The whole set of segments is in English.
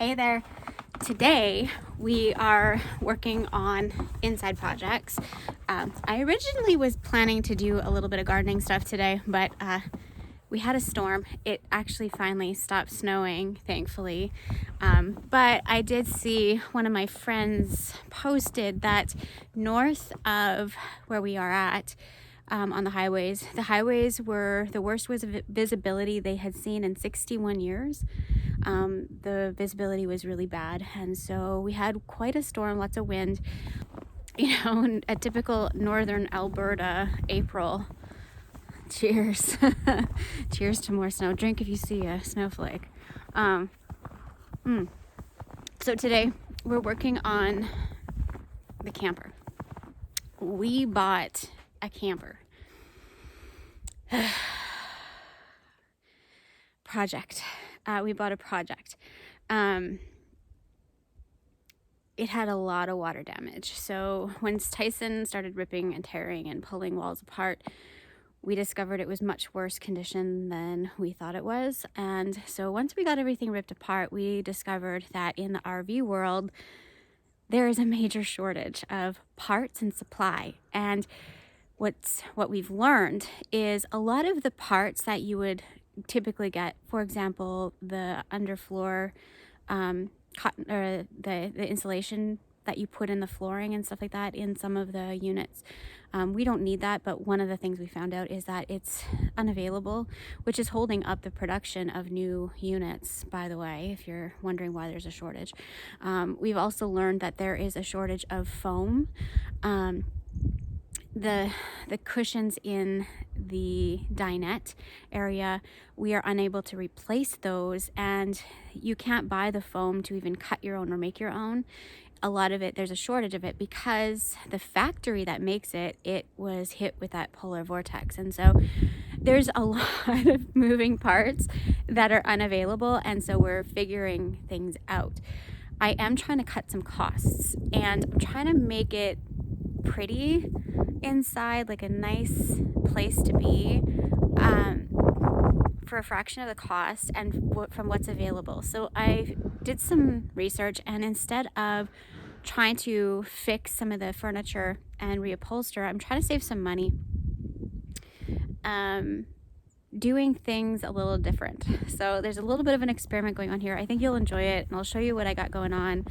Hey there. Today we are working on inside projects. I originally was planning to do a little bit of gardening stuff today, but we had a storm. It actually finally stopped snowing, thankfully. But I did see one of my friends posted that north of where we are at, on the highways were the worst visibility they had seen in 61 years. The visibility was really bad, and so we had quite a storm, lots of wind, a typical northern Alberta April. Cheers. Cheers to more snow. Drink if you see a snowflake. So today we're working on the camper. We bought a camper. We bought a project. It had a lot of water damage. So when Tyson started ripping and tearing and pulling walls apart, we discovered it was much worse condition than we thought it was. And so once we got everything ripped apart, we discovered that in the RV world, there is a major shortage of parts and supply. And what we've learned is a lot of the parts that you would typically get, for example, the underfloor cotton, or the insulation that you put in the flooring and stuff like that in some of the units. We don't need that, but one of the things we found out is that it's unavailable, which is holding up the production of new units, by the way, if you're wondering why there's a shortage. We've also learned that there is a shortage of foam. The cushions in the dinette area, we are unable to replace those, and you can't buy the foam to even cut your own or make your own. A lot of it, there's a shortage of it because the factory that makes it was hit with that polar vortex, and so there's a lot of moving parts that are unavailable, and so we're figuring things out. I am trying to cut some costs, and I'm trying to make it pretty inside, like a nice place to be, for a fraction of the cost and from what's available. So I did some research, and instead of trying to fix some of the furniture and reupholster, I'm trying to save some money, doing things a little different. So there's a little bit of an experiment going on here. I think you'll enjoy it, and I'll show you what I got going on.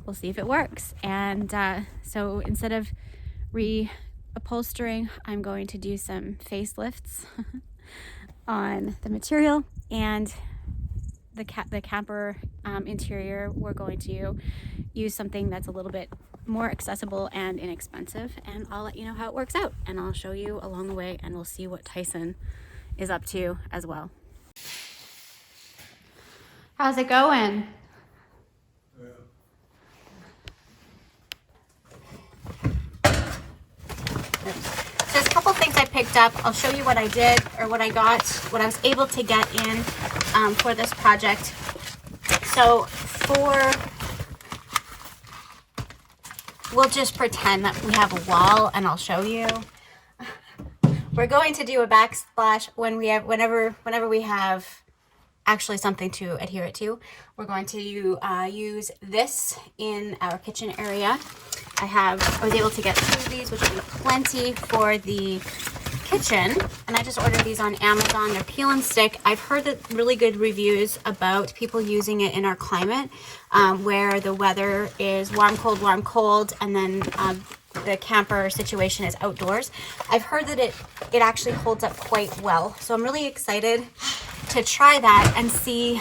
We'll see if it works. And so instead of reupholstering, I'm going to do some facelifts on the material, and the camper interior, we're going to use something that's a little bit more accessible and inexpensive, and I'll let you know how it works out, and I'll show you along the way, and we'll see what Tyson is up to as well. How's it going? So there's a couple things I picked up. I'll show you what I did, or what I got, what I was able to get in for this project. So we'll just pretend that we have a wall, and I'll show you. We're going to do a backsplash whenever we have actually something to adhere it to. We're going to use this in our kitchen area. I was able to get 2 of these, which will be plenty for the kitchen, and I just ordered these on Amazon. They're peel and stick. I've heard that really good reviews about people using it in our climate, where the weather is warm, cold, and then the camper situation is outdoors. I've heard that it actually holds up quite well, so I'm really excited to try that and see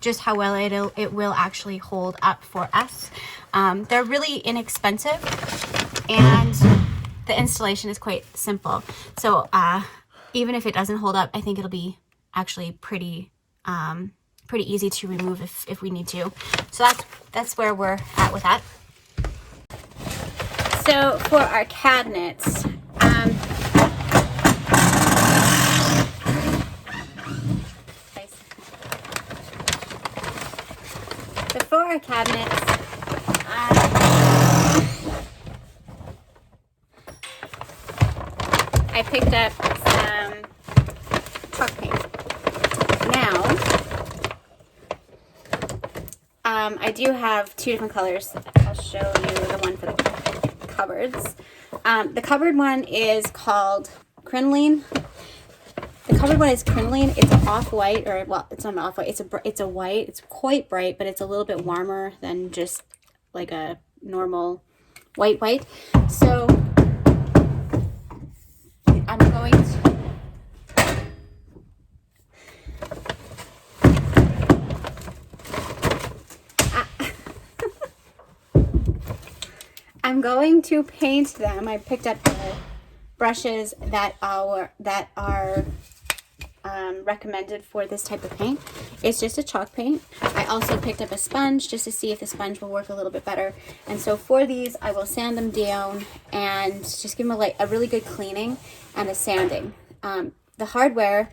just how well it will actually hold up for us. They're really inexpensive, and the installation is quite simple. So even if it doesn't hold up, I think it'll be actually pretty easy to remove if we need to. So that's where we're at with that. So for our cabinets, I picked up some chalk paint. Now, I do have two different colors. I'll show you the one for the cupboards. The cupboard one is called Crinoline. The cupboard one is Crinoline. It's an off-white, or well, it's not an off-white. It's a white. It's quite bright, but it's a little bit warmer than just like a normal white. So I'm going to I'm going to paint them. I picked up the brushes that are recommended for this type of paint. It's just a chalk paint. I also picked up a sponge just to see if the sponge will work a little bit better. And so for these, I will sand them down and just give them a really good cleaning and a sanding. The hardware,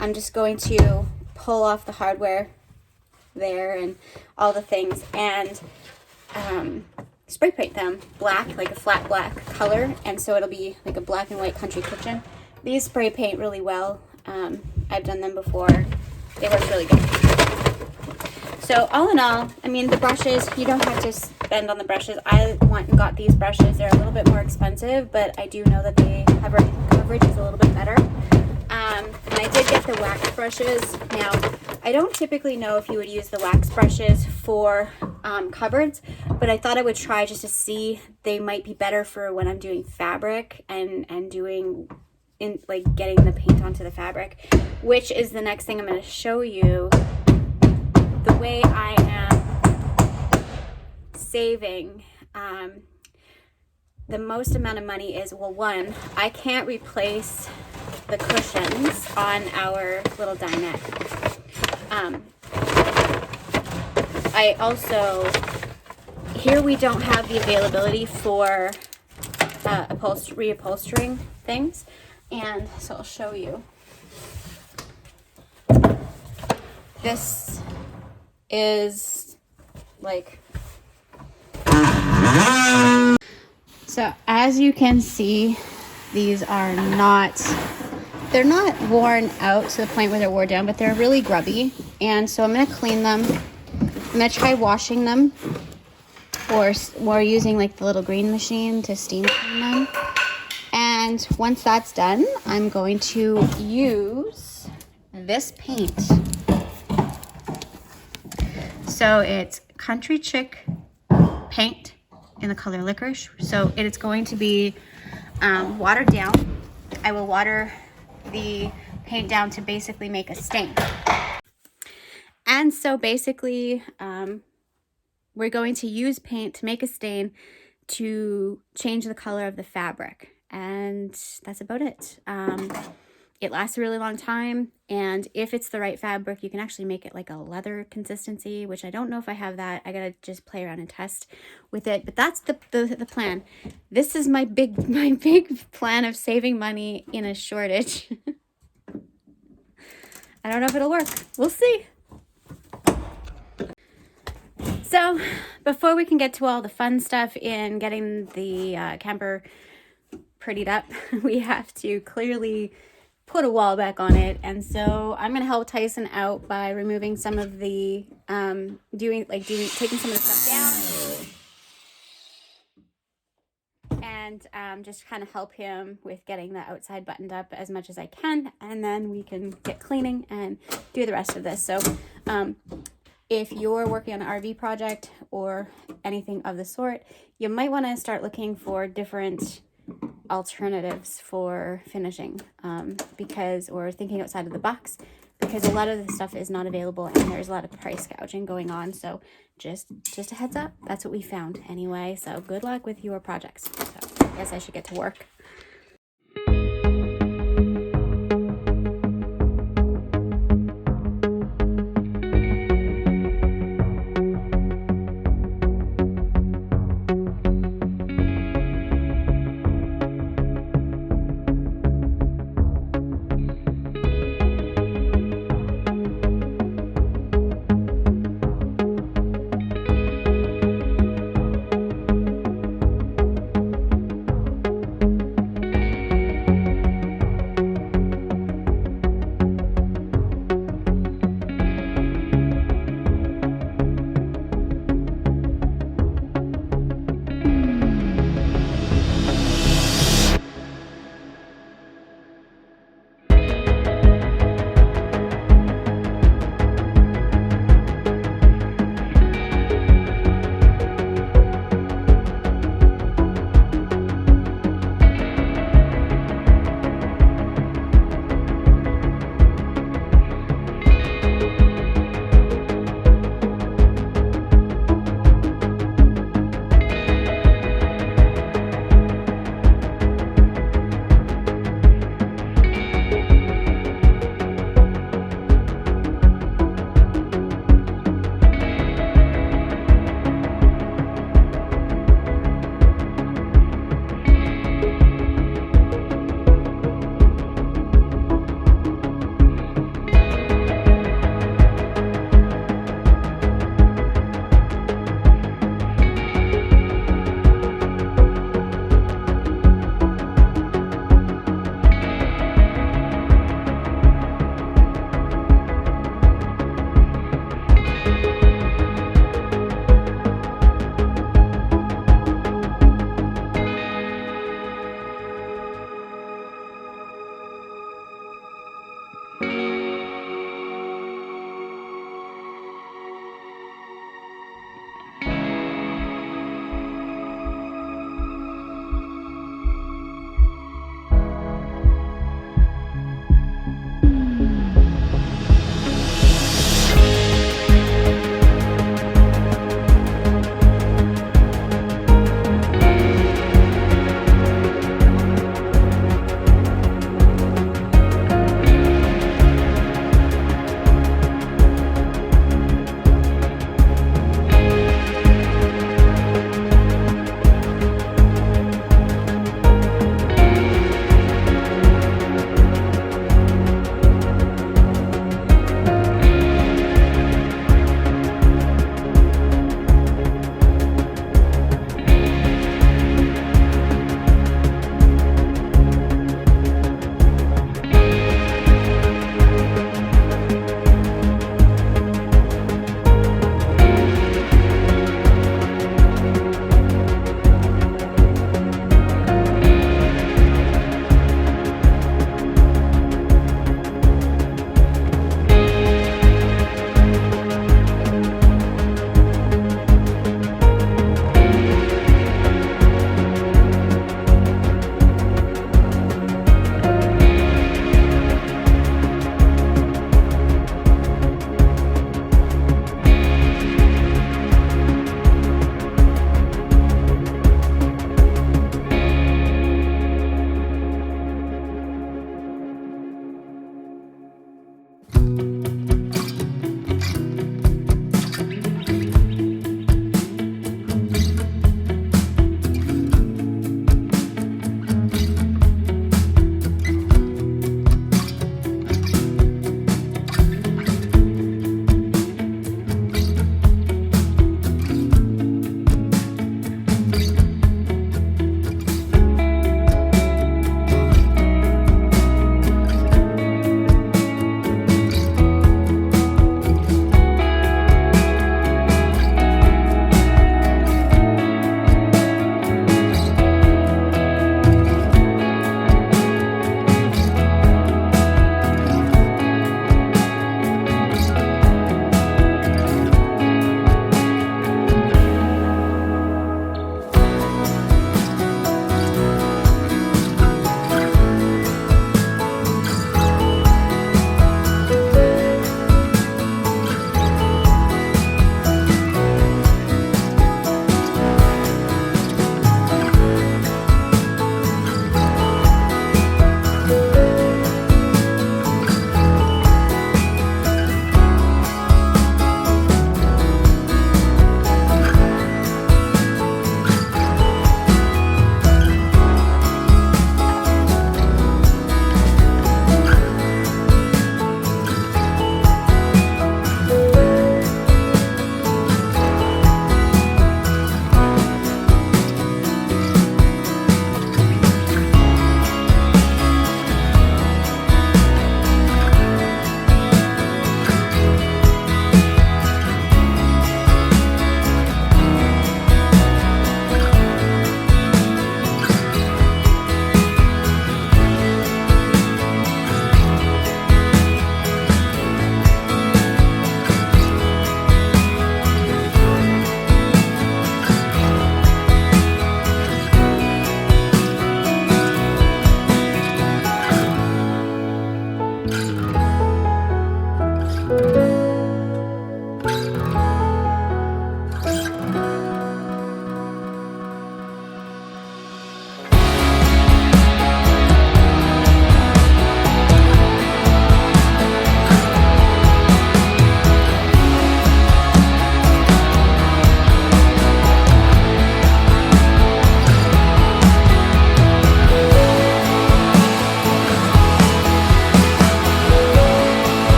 I'm just going to pull off the hardware there and all the things, and spray paint them black, like a flat black color, and so it'll be like a black and white country kitchen. These spray paint really well. I've done them before. They work really good. So all in all, I mean, the brushes, you don't have to spend on the brushes. I went and got these brushes. They're a little bit more expensive, but I do know that the coverage is a little bit better. And I did get the wax brushes. Now, I don't typically know if you would use the wax brushes for cupboards, but I thought I would try just to see. They might be better for when I'm doing fabric and doing getting the paint onto the fabric, which is the next thing I'm going to show you. The way I am saving the most amount of money is, well, one, I can't replace the cushions on our little dinette. I also, here we don't have the availability for reupholstering things, and so I'll show you. This is like, so as you can see, these are they're not worn out to the point where they're worn down, but they're really grubby. And so I'm going to clean them. I'm going to try washing them, or using like the little green machine to steam clean them. And once that's done, I'm going to use this paint. So it's Country Chick paint in the color Licorice. So it is going to be watered down. I will water the paint down to basically make a stain. And so basically, we're going to use paint to make a stain to change the color of the fabric. And that's about it. It lasts a really long time, and if it's the right fabric, you can actually make it like a leather consistency, which I don't know if I have that. I gotta just play around and test with it, but that's the plan. This is my big plan of saving money in a shortage. I don't know if it'll work. We'll see. So before we can get to all the fun stuff in getting the camper prettied up, we have to clearly put a wall back on it. And so I'm going to help Tyson out by removing some of the, taking some of the stuff down. And just kind of help him with getting the outside buttoned up as much as I can. And then we can get cleaning and do the rest of this. So if you're working on an RV project or anything of the sort, you might want to start looking for different alternatives for finishing, or thinking outside of the box, because a lot of the stuff is not available and there's a lot of price gouging going on. So just a heads up, that's what we found anyway. So good luck with your projects. So I guess I should get to work.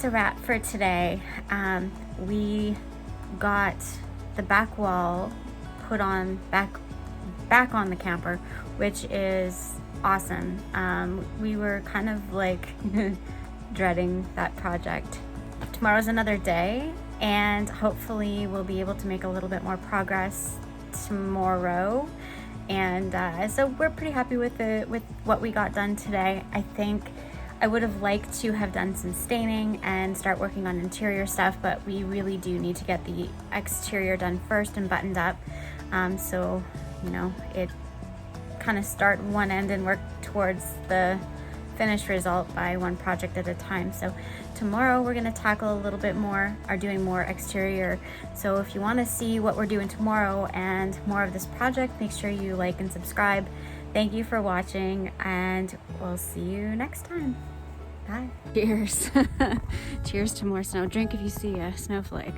that's a wrap for today. We got the back wall put on back on the camper, which is awesome. We were kind of like dreading that project. Tomorrow's another day, and hopefully we'll be able to make a little bit more progress tomorrow. And so we're pretty happy with what we got done today. I think I would have liked to have done some staining and start working on interior stuff, but we really do need to get the exterior done first and buttoned up. So, you know, it kind of start one end and work towards the finished result by one project at a time. So tomorrow we're going to tackle a little bit more, are doing more exterior. So if you want to see what we're doing tomorrow and more of this project, make sure you like and subscribe. Thank you for watching, and we'll see you next time. Bye. Cheers. Cheers to more snow. Drink if you see a snowflake.